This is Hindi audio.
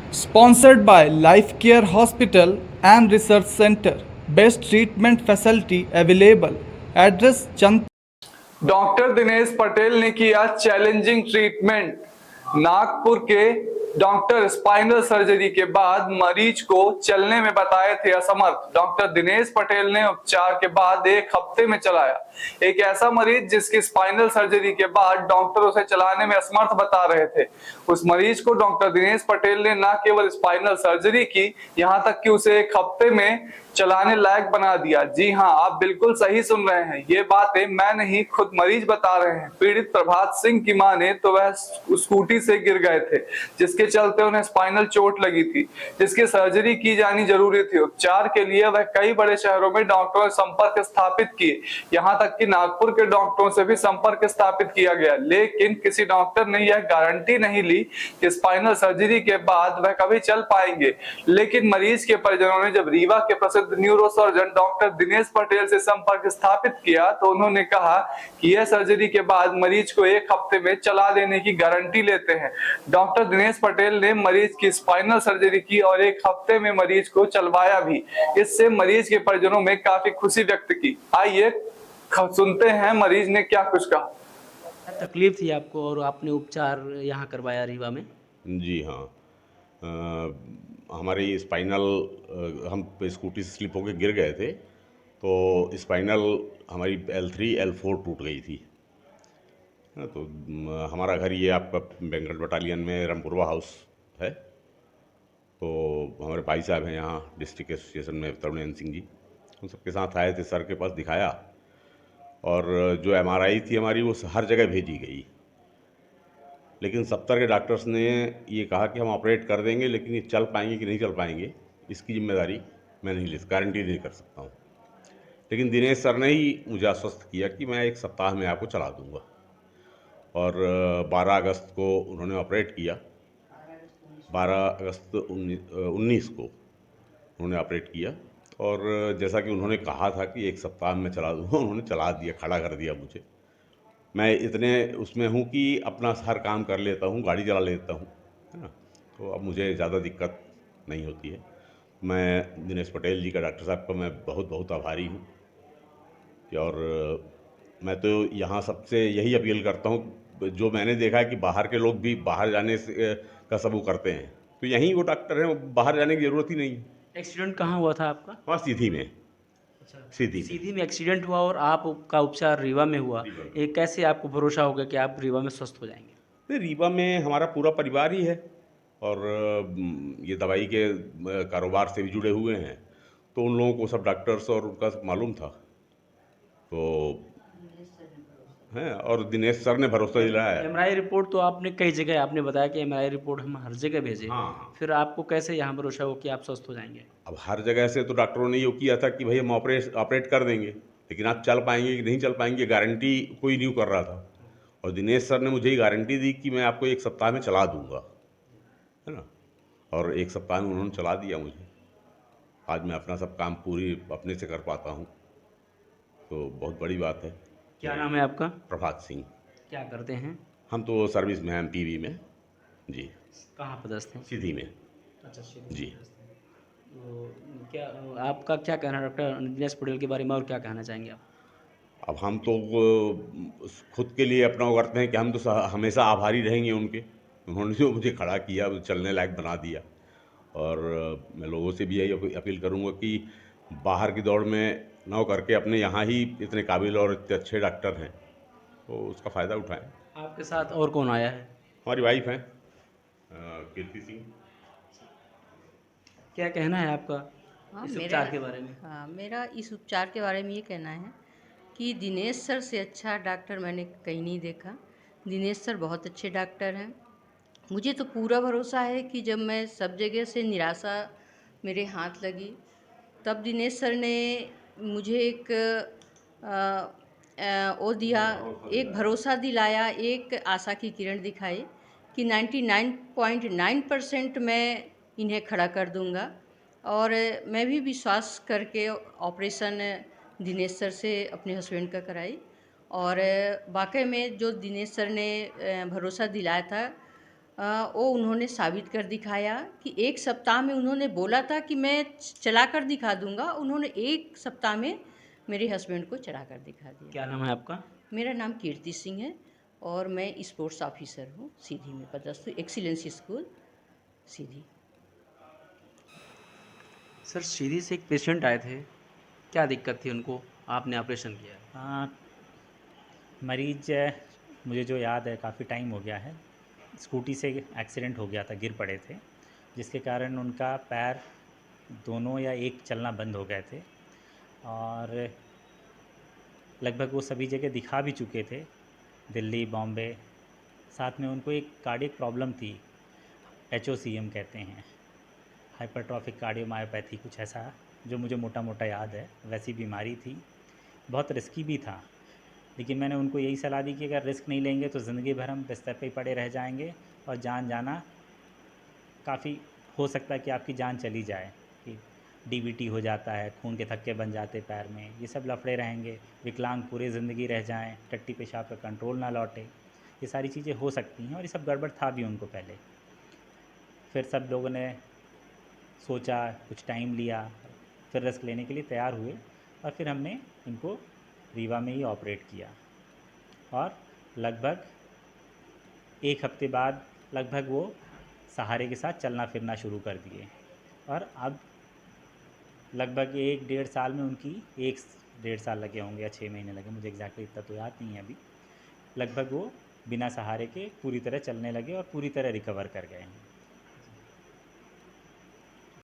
Sponsored by Life Care Hospital and Research Center. Best treatment facility available. Address Chant. Doctor Dinesh Patel ने किया चैलेंजिंग ट्रीटमेंट। नागपुर के डॉक्टर स्पाइनल सर्जरी के बाद मरीज को चलने में बताए थे असमर्थ। डॉक्टर दिनेश पटेल ने उपचार के बाद एक हफ्ते में चलाया। एक ऐसा मरीज जिसकी स्पाइनल सर्जरी के बाद डॉक्टर उसे चलाने में असमर्थ बता रहे थे, उस मरीज को डॉक्टर दिनेश पटेल ने न केवल स्पाइनल सर्जरी की, यहां तक कि उसे एक हफ्ते में चलाने लायक बना दिया। जी हां, आप बिल्कुल सही सुन रहे हैं, ये बातें मैं नहीं, खुद मरीज बता रहे हैं। पीड़ित प्रभात सिंह की मां ने तो वह स्कूटी से गिर गए थे, जिसके चलते उन्हें स्पाइनल चोट लगी थी, जिसकी सर्जरी की जानी जरूरी थी। उपचार के लिए वह कई बड़े शहरों में डॉक्टरों से संपर्क स्थापित किए, यहां तक कि नागपुर के डॉक्टरों से भी संपर्क स्थापित किया गया, लेकिन किसी डॉक्टर ने यह गारंटी नहीं ली कि स्पाइनल सर्जरी के बाद वह कभी चल पाएंगे। लेकिन मरीज के परिजनों ने जब रीवा के प्रसिद्ध न्यूरोसर्जन डॉक्टर दिनेश पटेल से संपर्क स्थापित किया तो उन्होंने कहा कि यह सर्जरी के बाद मरीज को एक हफ्ते में चला देने की गारंटी लेते हैं। डॉक्टर दिनेश पटेल ने मरीज की स्पाइनल सर्जरी की और एक हफ्ते में मरीज को चलवाया भी। इससे मरीज के परिजनों में काफी खुशी व्यक्त की। आइए सुनते हैं मरीज ने क्या कुछ कहा। क्या तकलीफ थी आपको और आपने उपचार यहाँ करवाया रीवा में? जी हाँ। हमारी स्पाइनल हम स्कूटी से स्लिप होकर गिर गए थे, तो स्पाइनल हमारी L3 L4 टूट गई थी। तो हमारा घर ये आपका बेंगल बटालियन में रामपुरवा हाउस है। तो हमारे भाई साहब हैं यहाँ डिस्ट्रिक्ट एसोसिएशन में, तरुणेंद्र सिंह जी, उन सबके साथ आए थे, सर के पास दिखाया। और जो MRI थी हमारी वो हर जगह भेजी गई, लेकिन 70 के डॉक्टर्स ने ये कहा कि हम ऑपरेट कर देंगे, लेकिन ये चल पाएंगे कि नहीं चल पाएंगे इसकी जिम्मेदारी मैं नहीं ले, गारंटी नहीं कर सकता हूँ। लेकिन दिनेश सर ने ही मुझे आश्वस्त किया कि मैं एक सप्ताह में आपको चला दूंगा। और 12 अगस्त को उन्होंने ऑपरेट किया। 12 अगस्त 19 को उन्होंने ऑपरेट किया, और जैसा कि उन्होंने कहा था कि एक सप्ताह में चला दूंगा, उन्होंने चला दिया, खड़ा कर दिया मुझे। मैं इतने उसमें हूँ कि अपना हर काम कर लेता हूँ, गाड़ी चला लेता हूँ, है ना। तो अब मुझे ज़्यादा दिक्कत नहीं होती है। मैं दिनेश पटेल जी का, डॉक्टर साहब का मैं बहुत बहुत आभारी हूँ। और मैं तो यहाँ सबसे यही अपील करता हूँ, जो मैंने देखा है कि बाहर के लोग भी बाहर जाने से का सब वो करते हैं, तो यहीं वो डॉक्टर हैं, बाहर जाने की ज़रूरत ही नहीं है। एक्सीडेंट कहाँ हुआ था आपका? वहाँ सीधी में, अच्छा, सीधी में। सीधी में एक्सीडेंट हुआ और आपका उपचार रीवा में हुआ। रीवा में। ये कैसे आपको भरोसा हो गया कि आप रीवा में स्वस्थ हो जाएंगे? नहीं, रीवा में हमारा पूरा परिवार ही है, और ये दवाई के कारोबार से भी जुड़े हुए हैं, तो उन लोगों को सब डॉक्टर्स और उनका सब मालूम था। तो हैं, और दिनेश सर ने भरोसा दिलाया है। एमआरआई रिपोर्ट तो आपने कई जगह आपने बताया कि एमआरआई रिपोर्ट हम हर जगह भेजे, हाँ हाँ। फिर आपको कैसे यहाँ भरोसा हो कि आप स्वस्थ हो जाएंगे? अब हर जगह से तो डॉक्टरों ने ये किया था कि भाई हम ऑपरेट कर देंगे, लेकिन आप चल पाएंगे कि नहीं चल पाएंगे गारंटी कोई नहीं कर रहा था। और दिनेश सर ने मुझे ये गारंटी दी कि मैं आपको एक सप्ताह में चला दूंगा, है ना। और एक सप्ताह में उन्होंने चला दिया मुझे। आज मैं अपना सब काम पूरी अपने से कर पाता हूँ, तो बहुत बड़ी बात है। क्या नाम है आपका? प्रभात सिंह। क्या करते हैं? हम तो सर्विस में हैं, MPV में। जी। कहाँ पदस्थ हैं? सीधी में। अच्छा, जी। तो क्या आपका क्या कहना है डॉक्टर दिनेश पटेल के बारे में, और क्या कहना चाहेंगे आप? अब हम तो खुद के लिए अपना वो करते हैं कि हम तो हमेशा आभारी रहेंगे उनके। उन्होंने जो मुझे खड़ा किया, चलने लायक बना दिया। और मैं लोगों से भी यही अपील करूँगा कि बाहर की दौड़ में ना हो करके अपने यहाँ ही इतने काबिल और इतने अच्छे डॉक्टर हैं, तो उसका फ़ायदा उठाएं। आपके साथ और कौन आया है? हमारी वाइफ हैं कीर्ति सिंह। क्या कहना है आपका हाँ, इस मेरा उपचार के बारे में? हाँ, मेरा इस उपचार के बारे में ये कहना है कि दिनेश सर से अच्छा डॉक्टर मैंने कहीं नहीं देखा। दिनेश सर बहुत अच्छे डॉक्टर हैं। मुझे तो पूरा भरोसा है कि जब मैं सब जगह से निराशा मेरे हाथ लगी, तब दिनेश सर ने मुझे एक वो दिया, एक भरोसा दिलाया, एक आशा की किरण दिखाई कि 99.9% मैं इन्हें खड़ा कर दूंगा। और मैं भी विश्वास करके ऑपरेशन दिनेश सर से अपने हस्बैंड का कराई। और वाकई में जो दिनेश सर ने भरोसा दिलाया था, वो उन्होंने साबित कर दिखाया कि 1 सप्ताह में उन्होंने बोला था कि मैं चला कर दिखा दूँगा, उन्होंने 1 सप्ताह में मेरे हस्बैंड को चला कर दिखा दिया। क्या नाम है आपका? मेरा नाम कीर्ति सिंह है और मैं स्पोर्ट्स ऑफिसर हूँ, सीधी में पदस्थ हूँ, एक्सीलेंस स्कूल, सीधी। सर सीधी से एक पेशेंट आए थे, क्या दिक्कत थी उनको? आपने ऑपरेशन किया। हाँ, मरीज मुझे जो याद है काफ़ी टाइम हो गया है, स्कूटी से एक्सीडेंट हो गया था, गिर पड़े थे, जिसके कारण उनका पैर दोनों या एक चलना बंद हो गए थे और लगभग वो सभी जगह दिखा भी चुके थे, दिल्ली, बॉम्बे। साथ में उनको एक कार्डियक प्रॉब्लम थी, HOCM कहते हैं, हाइपरट्रॉफिक कार्डियोमायोपैथी, कुछ ऐसा जो मुझे मोटा मोटा याद है। वैसी बीमारी थी, बहुत रिस्की भी था, लेकिन मैंने उनको यही सलाह दी कि अगर रिस्क नहीं लेंगे तो ज़िंदगी भर हम बिस्तर पे ही पड़े रह जाएंगे और जान जाना काफ़ी हो सकता है कि आपकी जान चली जाए, कि DVT हो जाता है, खून के थक्के बन जाते पैर में, ये सब लफड़े रहेंगे, विकलांग पूरी ज़िंदगी रह जाएं, टट्टी पेशाब का कंट्रोल ना लौटे, ये सारी चीज़ें हो सकती हैं और ये सब गड़बड़ था भी उनको पहले। फिर सब लोगों ने सोचा, कुछ टाइम लिया, फिर रिस्क लेने के लिए तैयार हुए और फिर हमने इनको रीवा में ही ऑपरेट किया और लगभग 1 हफ्ते बाद लगभग वो सहारे के साथ चलना फिरना शुरू कर दिए और अब लगभग 1 डेढ़ साल में उनकी 1 डेढ़ साल लगे होंगे या 6 महीने लगे, मुझे एग्जैक्टली इतना तो याद नहीं है अभी। लगभग वो बिना सहारे के पूरी तरह चलने लगे और पूरी तरह रिकवर कर गए हैं।